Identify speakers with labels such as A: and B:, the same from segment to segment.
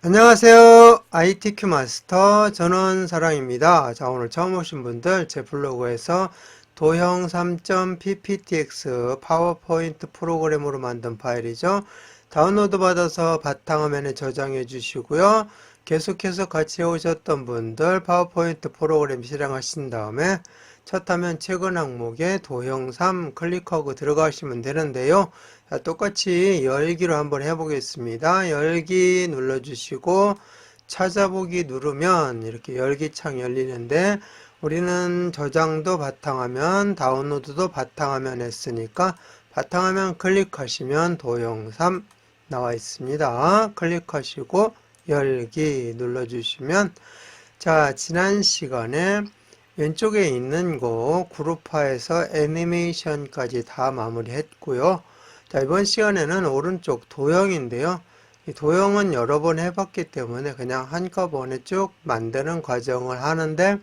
A: 안녕하세요. ITQ 마스터 전원사랑입니다. 자, 오늘 처음 오신 분들 제 블로그에서 도형 3.pptx 파워포인트 프로그램으로 만든 파일이죠. 다운로드 받아서 바탕화면에 저장해 주시고요. 계속해서 같이 오셨던 분들 파워포인트 프로그램 실행하신 다음에 첫 화면 최근 항목에 도형 3 클릭하고 들어가시면 되는데요. 자, 똑같이 열기로 한번 해보겠습니다. 열기 눌러주시고 찾아보기 누르면 이렇게 열기창 열리는데 우리는 저장도 바탕화면, 다운로드도 바탕화면 했으니까 바탕화면 클릭하시면 도형 3 나와 있습니다. 클릭하시고 열기 눌러주시면 자, 지난 시간에 왼쪽에 있는 거 그룹화해서 애니메이션까지 다 마무리했고요. 자, 이번 시간에는 오른쪽 도형인데요. 이 도형은 여러 번 해봤기 때문에 그냥 한꺼번에 쭉 만드는 과정을 하는데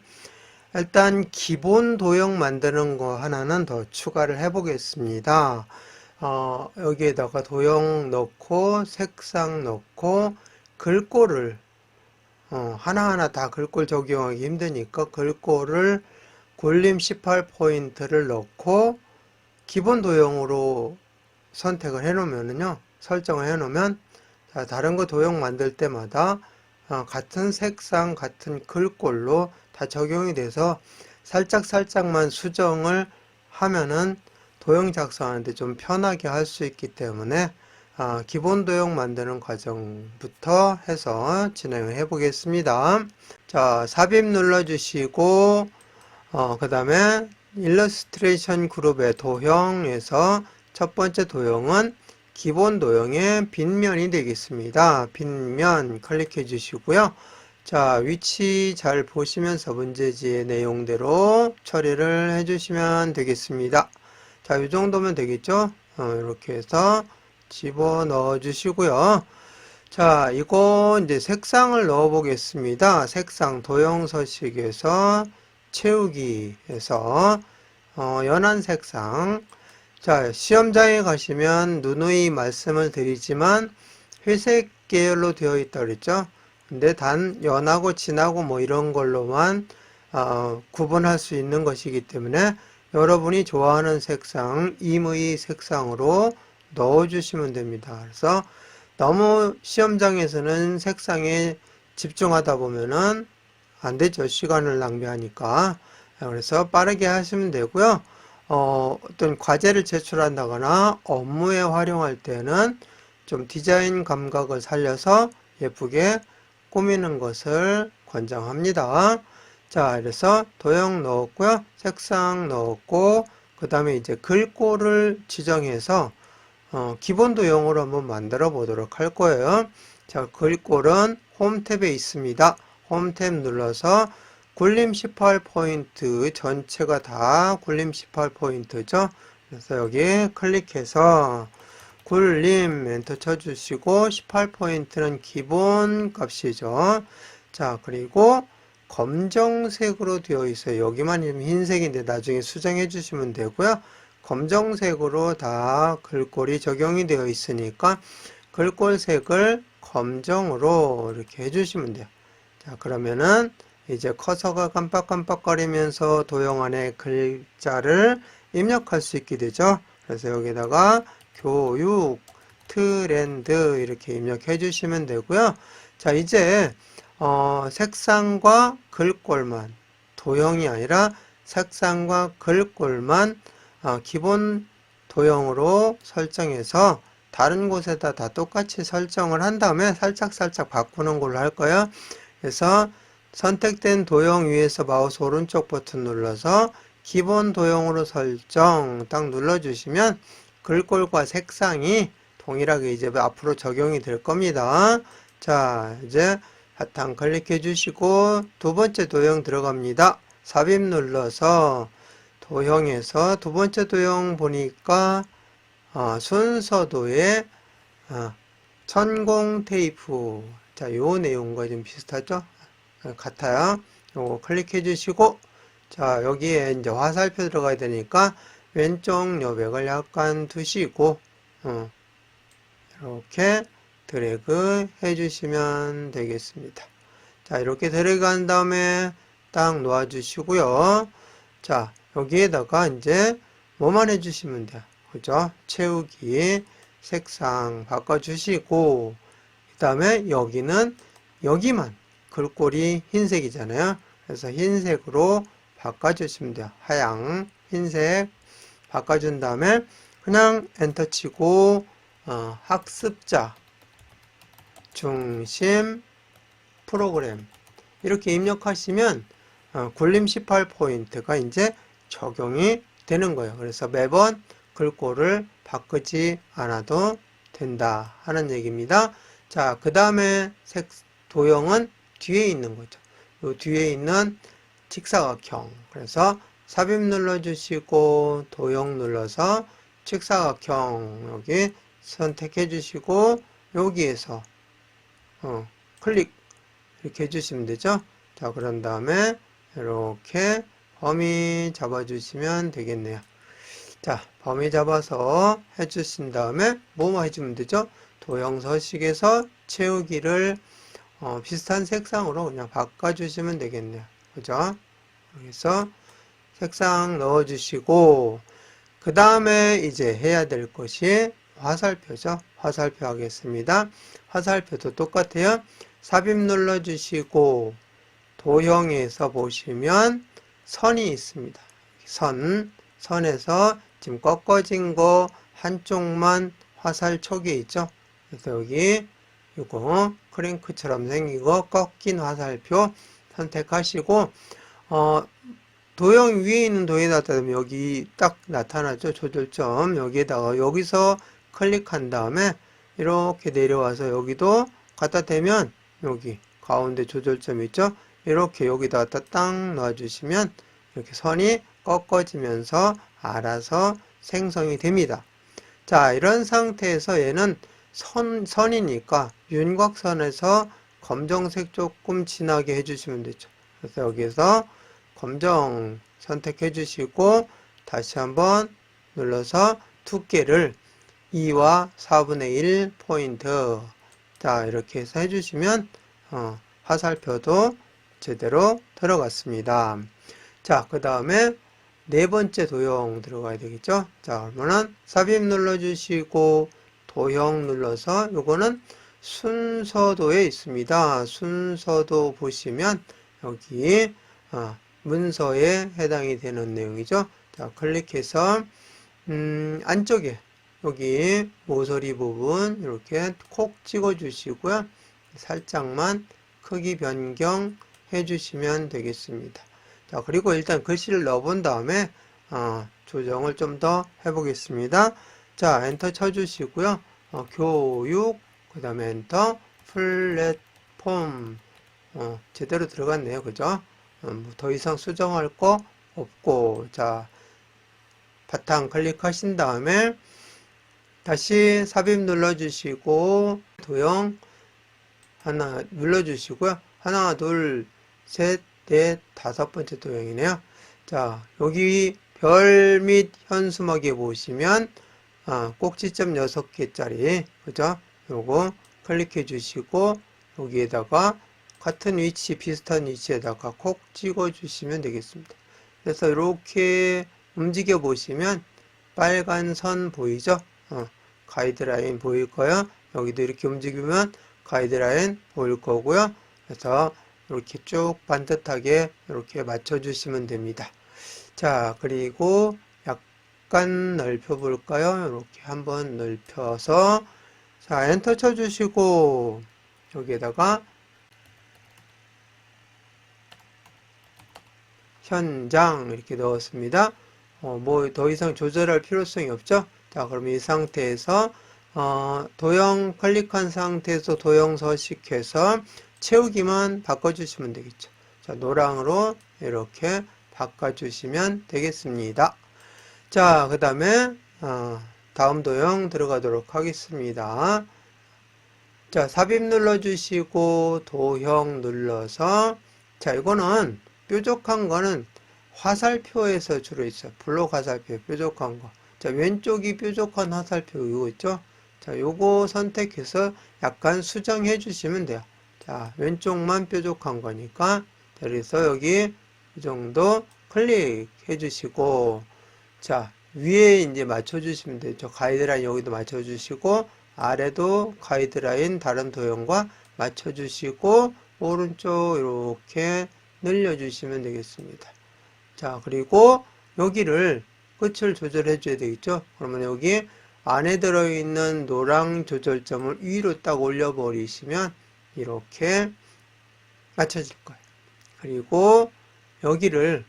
A: 일단 기본 도형 만드는 거 하나는 더 추가를 해 보겠습니다. 여기에다가 도형 넣고 색상 넣고 글꼴을 하나하나 다 글꼴 적용하기 힘드니까 글꼴을 굴림 18포인트를 넣고 기본 도형으로 선택을 해 놓으면요, 설정을 해 놓으면 자, 다른 거 도형 만들 때마다 같은 색상 같은 글꼴로 다 적용이 돼서 살짝만 수정을 하면은 도형 작성하는데 좀 편하게 할 수 있기 때문에 기본 도형 만드는 과정부터 해서 진행을 해 보겠습니다. 자, 삽입 눌러주시고 그 다음에 일러스트레이션 그룹의 도형에서 첫 번째 도형은 기본 도형의 빗면이 되겠습니다. 빗면 클릭해 주시고요. 자, 위치 잘 보시면서 문제지의 내용대로 처리를 해 주시면 되겠습니다. 자, 이 정도면 되겠죠? 이렇게 해서 집어넣어 주시고요. 자, 이거 이제 색상을 넣어 보겠습니다. 색상 도형 서식에서 채우기에서 연한 색상. 자, 시험장에 가시면 누누이 말씀을 드리지만 회색 계열로 되어 있다 그랬죠. 근데 단 연하고 진하고 뭐 이런 걸로만 구분할 수 있는 것이기 때문에 여러분이 좋아하는 색상, 임의 색상으로 넣어주시면 됩니다. 그래서 너무 시험장에서는 색상에 집중하다 보면은 안 되죠. 시간을 낭비하니까. 그래서 빠르게 하시면 되고요. 어떤 과제를 제출한다거나 업무에 활용할 때는 좀 디자인 감각을 살려서 예쁘게 꾸미는 것을 권장합니다. 자, 그래서 도형 넣었고요. 색상 넣었고, 그 다음에 이제 글꼴을 지정해서 기본 도형으로 한번 만들어 보도록 할 거예요. 자, 글꼴은 홈 탭에 있습니다. 홈 탭 눌러서 굴림 18포인트 전체가 다 굴림 18포인트죠. 그래서 여기 클릭해서 굴림 엔터 쳐주시고 18포인트는 기본 값이죠. 자, 그리고 검정색으로 되어 있어요. 여기만 흰색인데 나중에 수정해 주시면 되고요. 검정색으로 다 글꼴이 적용이 되어 있으니까 글꼴색을 검정으로 이렇게 해주시면 돼요. 자, 그러면은 이제 커서가 깜빡깜빡거리면서 도형 안에 글자를 입력할 수 있게 되죠. 그래서 여기다가 교육, 트렌드 이렇게 입력해 주시면 되고요. 자, 이제 색상과 글꼴만 도형이 아니라 색상과 글꼴만 기본 도형으로 설정해서 다른 곳에다 다 똑같이 설정을 한 다음에 살짝 바꾸는 걸로 할 거예요. 그래서 선택된 도형 위에서 마우스 오른쪽 버튼 눌러서 기본 도형으로 설정 딱 눌러주시면 글꼴과 색상이 동일하게 이제 앞으로 적용이 될 겁니다. 자, 이제 바탕 클릭해 주시고 두 번째 도형 들어갑니다. 삽입 눌러서 도형에서 두 번째 도형 보니까 순서도에 천공 테이프, 자, 요 내용과 좀 비슷하죠? 같아요. 요거 클릭해 주시고 자, 여기에 이제 화살표 들어가야 되니까 왼쪽 여백을 약간 두시고 이렇게 드래그 해주시면 되겠습니다. 자, 이렇게 드래그 한 다음에 딱 놓아주시고요. 자, 여기에다가 이제 뭐만 해주시면 돼요. 그죠? 채우기, 색상 바꿔주시고, 그 다음에 여기는 여기만 글꼴이 흰색이잖아요. 그래서 흰색으로 바꿔주시면 돼요. 하양, 흰색 바꿔준 다음에 그냥 엔터 치고 학습자 중심 프로그램 이렇게 입력하시면 굴림 18포인트가 이제 적용이 되는 거예요. 그래서 매번 글꼴을 바꾸지 않아도 된다 하는 얘기입니다. 자, 그 다음에 도형은 뒤에 있는 거죠. 요 뒤에 있는 직사각형. 그래서 삽입 눌러주시고 도형 눌러서 직사각형 여기 선택해 주시고 여기에서 클릭 이렇게 해주시면 되죠. 자, 그런 다음에 이렇게 범위 잡아주시면 되겠네요. 자, 범위 잡아서 해주신 다음에 뭐뭐 해주면 되죠? 도형 서식에서 채우기를 비슷한 색상으로 그냥 바꿔주시면 되겠네요. 그죠? 여기서 색상 넣어주시고 그 다음에 이제 해야 될 것이 화살표죠. 화살표 하겠습니다. 화살표도 똑같아요. 삽입 눌러주시고 도형에서 보시면 선이 있습니다. 선에서 지금 꺾어진 거 한쪽만 화살촉이 있죠. 그래서 여기 이거 크랭크처럼 생긴 거 꺾인 화살표 선택하시고 도형 위에 있는 도에다 대면 여기 딱 나타나죠. 조절점 여기에다가 여기서 클릭한 다음에 이렇게 내려와서 여기도 갖다 대면 여기 가운데 조절점 있죠. 이렇게 여기다 딱 놔주시면 이렇게 선이 꺾어지면서 알아서 생성이 됩니다. 자, 이런 상태에서 얘는 선이니까 윤곽선에서 검정색 조금 진하게 해주시면 되죠. 그래서 여기서 검정 선택해 주시고 다시 한번 눌러서 두께를 2와 4분의 1 포인트. 자, 이렇게 해서 해주시면 화살표도 제대로 들어갔습니다. 자, 그 다음에 네 번째 도형 들어가야 되겠죠. 자, 그러면은 삽입 눌러주시고 도형 눌러서 요거는 순서도에 있습니다. 순서도 보시면 여기 문서에 해당이 되는 내용이죠. 자, 클릭해서 안쪽에 여기 모서리 부분 이렇게 콕 찍어 주시고요. 살짝만 크기 변경 해 주시면 되겠습니다. 자, 그리고 일단 글씨를 넣어 본 다음에 조정을 좀 더 해 보겠습니다. 자, 엔터 쳐 주시고요. 교육 그 다음에 엔터 플랫폼 제대로 들어갔네요. 그죠? 더 이상 수정할 거 없고, 자, 바탕 클릭하신 다음에 다시 삽입 눌러주시고 도형 하나 눌러주시고요. 하나, 둘, 셋, 넷, 다섯 번째 도형이네요. 자, 여기 별 및 현수막에 보시면 꼭지점 6개짜리 그죠? 요거 클릭해 주시고 여기에다가 같은 위치 비슷한 위치에다가 콕 찍어 주시면 되겠습니다. 그래서 이렇게 움직여 보시면 빨간 선 보이죠? 가이드라인 보일 거예요. 여기도 이렇게 움직이면 가이드라인 보일 거고요. 그래서 이렇게 쭉 반듯하게 이렇게 맞춰 주시면 됩니다. 자, 그리고 약간 넓혀 볼까요? 이렇게 한번 넓혀서 자, 엔터 쳐 주시고 여기에다가 현장 이렇게 넣었습니다. 뭐 더 이상 조절할 필요성이 없죠. 자, 그럼 이 상태에서 도형 클릭한 상태에서 도형 서식해서 채우기만 바꿔주시면 되겠죠. 자, 노랑으로 이렇게 바꿔주시면 되겠습니다. 자, 그 다음에 다음 도형 들어가도록 하겠습니다. 자, 삽입 눌러주시고 도형 눌러서 자, 이거는 뾰족한 거는 화살표에서 주로 있어요. 블록 화살표 뾰족한 거. 자, 왼쪽이 뾰족한 화살표 이거 있죠? 자, 요거 선택해서 약간 수정해 주시면 돼요. 자, 왼쪽만 뾰족한 거니까. 그래서 여기 이 정도 클릭해 주시고, 자, 위에 이제 맞춰 주시면 되죠. 가이드라인 여기도 맞춰 주시고, 아래도 가이드라인 다른 도형과 맞춰 주시고, 오른쪽 이렇게 늘려 주시면 되겠습니다. 자, 그리고 여기를 끝을 조절해 줘야 되겠죠. 그러면 여기 안에 들어있는 노랑 조절점을 위로 딱 올려 버리시면 이렇게 맞춰질 거예요. 그리고 여기를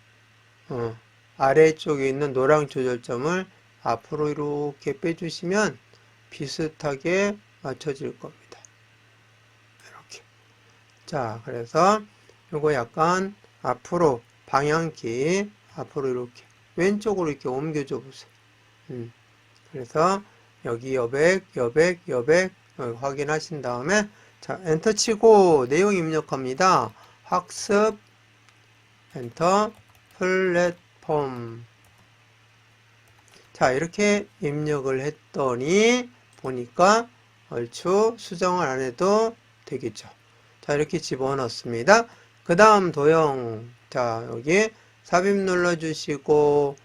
A: 아래쪽에 있는 노랑 조절점을 앞으로 이렇게 빼주시면 비슷하게 맞춰질 겁니다. 이렇게. 자, 그래서 이거 약간 앞으로 방향키 앞으로 이렇게 왼쪽으로 이렇게 옮겨줘 보세요. 그래서 여기 여백 확인하신 다음에 자, 엔터 치고 내용 입력합니다. 학습 엔터 플랫폼. 자, 이렇게 입력을 했더니 보니까 얼추 수정을 안 해도 되겠죠. 자, 이렇게 집어넣습니다. 그 다음 도형. 자, 여기 삽입 눌러주시고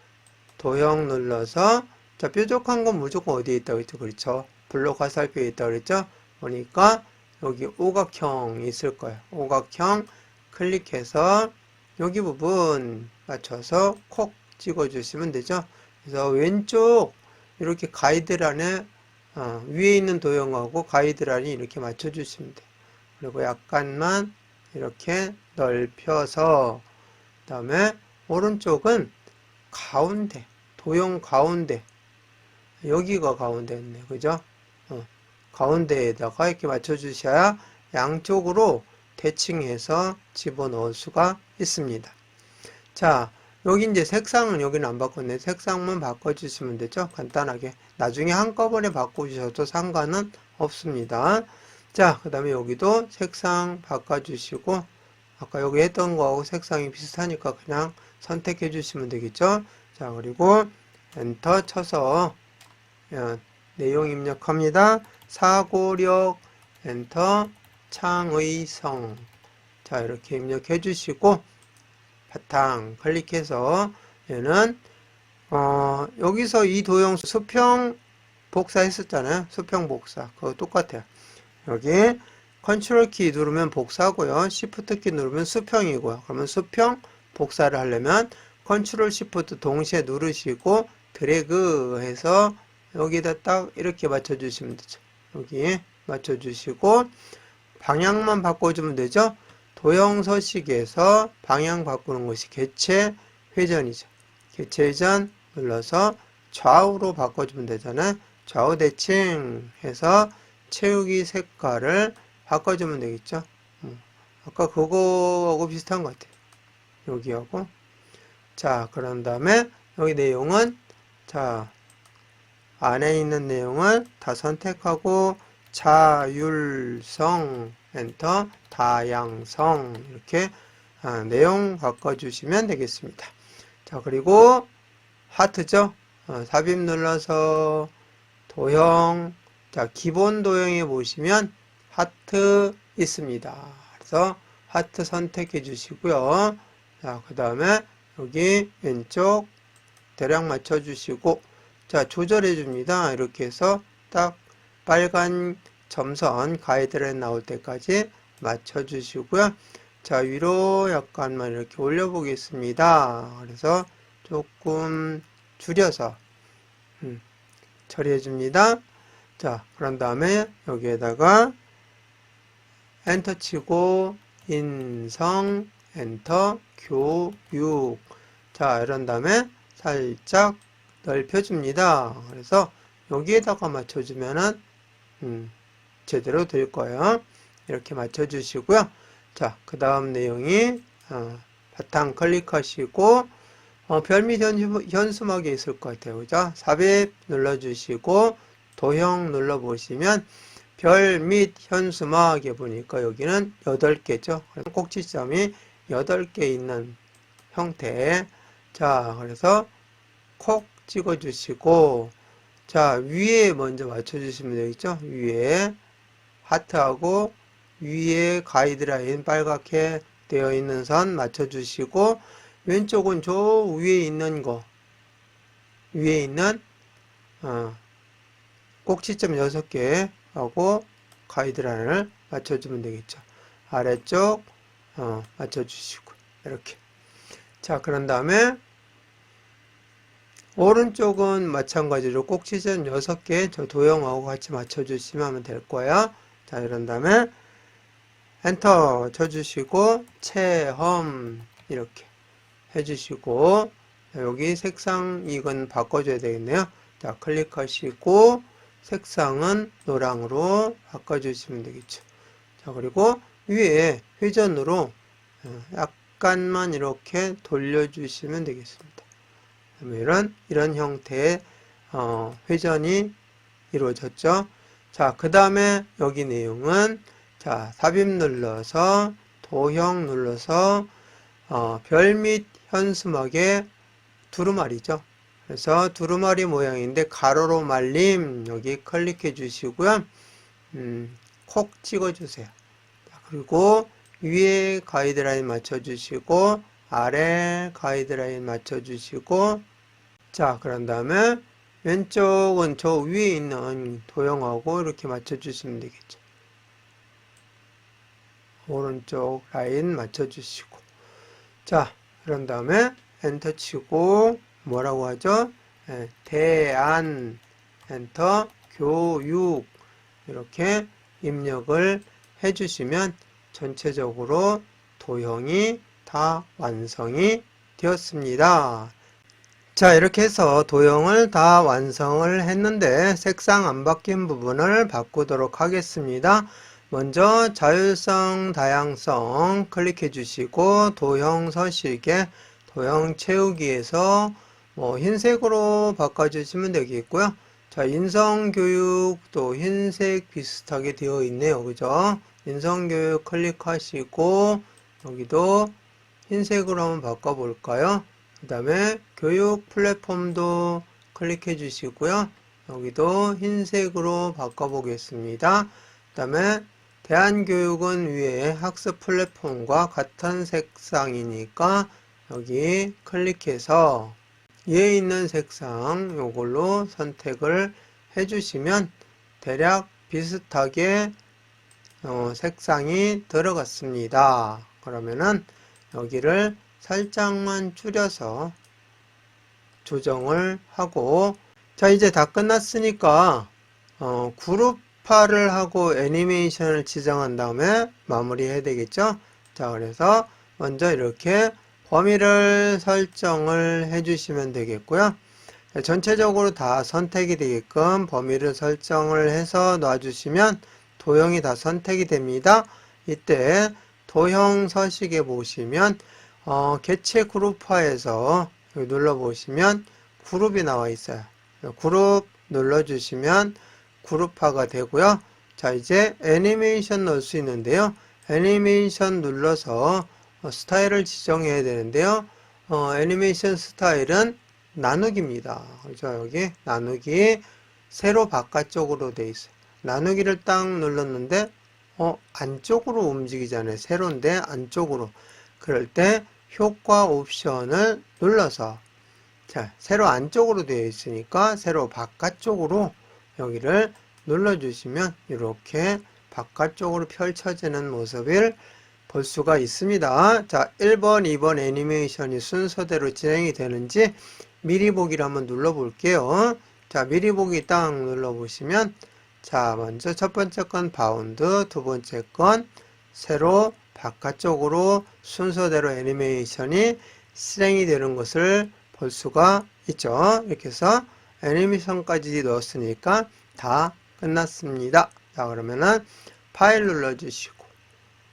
A: 도형 눌러서 자, 뾰족한 건 무조건 어디에 있다고 했죠? 그렇죠. 블록 화살표에 있다고 그랬죠? 보니까 여기 오각형 있을 거예요. 오각형 클릭해서 여기 부분 맞춰서 콕 찍어주시면 되죠. 그래서 왼쪽 이렇게 가이드란에 위에 있는 도형하고 가이드란이 이렇게 맞춰주시면 돼요. 그리고 약간만 이렇게 넓혀서 그 다음에 오른쪽은 가운데 도형 가운데 여기가 가운데였네. 그죠? 가운데에다가 이렇게 맞춰주셔야 양쪽으로 대칭해서 집어넣을 수가 있습니다. 자, 여기 이제 색상은 여기는 안 바꿨네. 색상만 바꿔주시면 되죠. 간단하게. 나중에 한꺼번에 바꾸셔도 상관은 없습니다. 자, 그 다음에 여기도 색상 바꿔주시고, 아까 여기 했던 거하고 색상이 비슷하니까 그냥 선택해 주시면 되겠죠. 자, 그리고 엔터 쳐서 내용 입력합니다. 사고력 엔터 창의성. 자, 이렇게 입력해 주시고 바탕 클릭해서 얘는 여기서 이 도형 수평 복사 했었잖아요. 수평 복사. 그거 똑같아요. 여기 컨트롤 키 누르면 복사고요. 시프트 키 누르면 수평이고요. 그러면 수평 복사를 하려면 컨트롤 시프트 동시에 누르시고 드래그 해서 여기다 딱 이렇게 맞춰주시면 되죠. 여기 맞춰주시고 방향만 바꿔주면 되죠. 도형 서식에서 방향 바꾸는 것이 개체 회전이죠. 개체 회전 눌러서 좌우로 바꿔주면 되잖아요. 좌우 대칭 해서 채우기 색깔을 바꿔주면 되겠죠. 아까 그거하고 비슷한 것 같아요. 여기하고. 자, 그런 다음에 여기 내용은 자 안에 있는 내용을 다 선택하고 자율성 엔터 다양성 이렇게 내용 바꿔주시면 되겠습니다. 자, 그리고 하트죠. 삽입 눌러서 도형. 자, 기본 도형에 보시면 하트 있습니다. 그래서 하트 선택해 주시고요. 자, 그 다음에 여기 왼쪽 대략 맞춰 주시고 자, 조절해 줍니다. 이렇게 해서 딱 빨간 점선 가이드라인 나올 때까지 맞춰 주시고요. 자, 위로 약간만 이렇게 올려 보겠습니다. 그래서 조금 줄여서 처리해 줍니다. 자, 그런 다음에 여기에다가 엔터 치고 인성 엔터 교육. 자, 이런 다음에 살짝 넓혀줍니다. 그래서 여기에다가 맞춰주면은 제대로 될 거예요. 이렇게 맞춰주시고요. 자, 그 다음 내용이 바탕 클릭하시고 별 및 현수막이 있을 것 같아요. 그죠? 삽입 눌러주시고 도형 눌러보시면 별 및 현수막에 보니까 여기는 8개죠. 꼭지점이 8개 있는 형태. 자, 그래서 콕 찍어주시고 자, 위에 먼저 맞춰주시면 되겠죠? 위에 하트하고 위에 가이드라인 빨갛게 되어 있는 선 맞춰주시고, 왼쪽은 저 위에 있는 거, 위에 있는 꼭지점 6개 하고 가이드라인을 맞춰주면 되겠죠. 아래쪽 맞춰주시고 이렇게. 자, 그런 다음에 오른쪽은 마찬가지로 꼭지점 6개 저 도형하고 같이 맞춰주시면 될 거예요. 자, 이런 다음에 엔터 쳐주시고 체험 이렇게 해주시고, 여기 색상 이건 바꿔줘야 되겠네요. 자, 클릭하시고 색상은 노랑으로 바꿔주시면 되겠죠. 자, 그리고 위에 회전으로 약간만 이렇게 돌려주시면 되겠습니다. 이런 형태의 회전이 이루어졌죠. 자, 그 다음에 여기 내용은 자, 삽입 눌러서 도형 눌러서 별 및 현수막의 두루마리죠. 그래서 두루마리 모양인데 가로로 말림 여기 클릭해 주시고요. 콕 찍어 주세요. 그리고 위에 가이드라인 맞춰 주시고 아래 가이드라인 맞춰 주시고, 자, 그런 다음에 왼쪽은 저 위에 있는 도형하고 이렇게 맞춰 주시면 되겠죠. 오른쪽 라인 맞춰 주시고, 자, 그런 다음에 엔터 치고 뭐라고 하죠? 대안 엔터 교육 이렇게 입력을 해주시면 전체적으로 도형이 다 완성이 되었습니다. 자, 이렇게 해서 도형을 다 완성을 했는데 색상 안 바뀐 부분을 바꾸도록 하겠습니다. 먼저 자율성, 다양성 클릭해 주시고 도형 서식에 도형 채우기에서 흰색으로 바꿔주시면 되겠고요. 자, 인성교육도 흰색 비슷하게 되어 있네요. 그죠? 인성교육 클릭하시고 여기도 흰색으로 한번 바꿔볼까요? 그 다음에 교육 플랫폼도 클릭해 주시고요. 여기도 흰색으로 바꿔보겠습니다. 그 다음에 대한교육은 위에 학습 플랫폼과 같은 색상이니까 여기 클릭해서 위에 있는 색상 요걸로 선택을 해주시면 대략 비슷하게 색상이 들어갔습니다. 그러면은 여기를 살짝만 줄여서 조정을 하고, 자, 이제 다 끝났으니까 그룹화를 하고 애니메이션을 지정한 다음에 마무리해야 되겠죠. 자, 그래서 먼저 이렇게 범위를 설정을 해주시면 되겠고요. 전체적으로 다 선택이 되게끔 범위를 설정을 해서 놔주시면 도형이 다 선택이 됩니다. 이때 도형 서식에 보시면 개체 그룹화에서 여기 눌러보시면 그룹이 나와 있어요. 그룹 눌러주시면 그룹화가 되고요. 자, 이제 애니메이션 넣을 수 있는데요. 애니메이션 눌러서 스타일을 지정해야 되는데요. 애니메이션 스타일은 나누기입니다. 그죠? 여기 나누기 세로 바깥쪽으로 돼 있어요. 나누기를 딱 눌렀는데 안쪽으로 움직이잖아요. 세로인데 안쪽으로. 그럴 때 효과 옵션을 눌러서, 자, 세로 안쪽으로 되어 있으니까 세로 바깥쪽으로 여기를 눌러주시면 이렇게 바깥쪽으로 펼쳐지는 모습을 볼 수가 있습니다. 자, 1번, 2번 애니메이션이 순서대로 진행이 되는지 미리 보기를 한번 눌러볼게요. 자, 미리 보기 딱 눌러보시면, 자, 먼저 첫 번째 건 바운드, 두 번째 건 세로 바깥쪽으로 순서대로 애니메이션이 실행이 되는 것을 볼 수가 있죠. 이렇게 해서 애니메이션까지 넣었으니까 다 끝났습니다. 자, 그러면은 파일 눌러주시고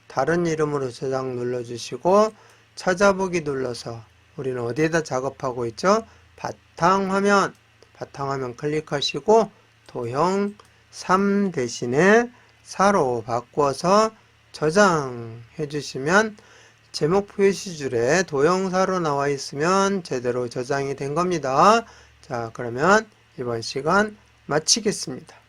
A: 다른 이름으로 저장 눌러주시고 찾아보기 눌러서 우리는 어디에다 작업하고 있죠? 바탕화면 클릭하시고 도형 3 대신에 4로 바꿔서 저장해 주시면 제목 표시줄에 도형 4로 나와 있으면 제대로 저장이 된 겁니다. 자, 그러면 이번 시간 마치겠습니다.